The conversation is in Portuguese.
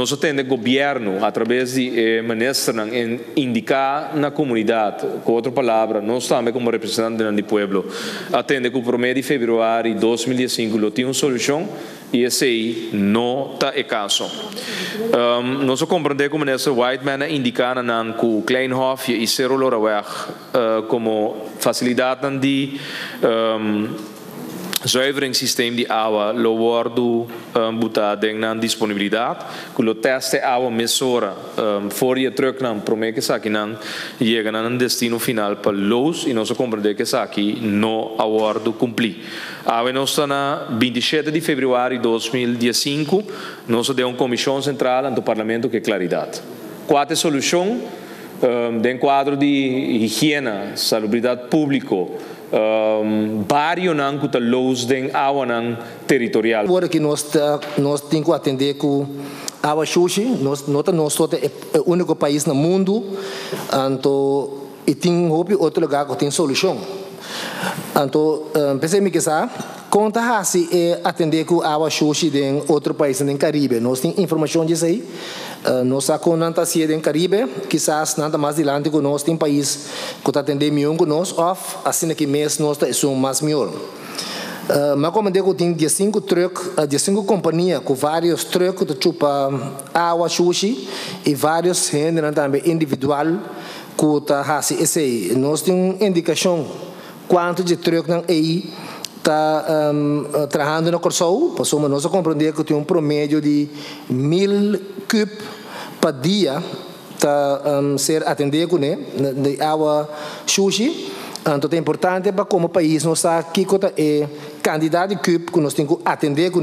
Nós temos governo, através de ministros, indicar na comunidade, com outra palavra, nós também como representantes do povo, atende que o promedio de fevereiro de 2015 tem uma solução e esse aí não está em caso. Nós compreendemos que o ministro Whiteman indicar que o Kleinhof e Cerro Loraweg como facilidade de zuiveringssysteem die água lo wordt botado na disponibilidade, que o teste água mesura voor je terug na promete que aqui não chega na destino final para los e nós compreender que aqui não aguardo cumprir. Agora nós está na 27 de fevereiro de 2015, nós temos uma comissão central do Parlamento que é claridade. Qual é a solução? Dentro do quadro de higiene, salubridade pública, vários não que los den água não territorial. Agora que nós temos que atender com água sushi, nós somos o único país no mundo, e tem outro lugar que tem solução. Então, pensei que conta assim atender com água sushi em outro país no Caribe. Nós temos informação disso aí. Nós sabemos que se no Caribe, quizás nada mais adiante que nós tem país que atender melhor que nós, assim que mês nós somos mais melhor. Mas como eu tenho 15 companhias com vários truques de chupa água sushi e vários gêneros também individual que tá assim esse aí. Nós temos indicação quanto de truques não aí está trabalhando no Corsou, passou nós a compreender que tem um promédio de 1000 cubos por dia para ser atendido de água sushi. Então é importante para como país nós aqui é quantidade de cubos que nós temos que atender com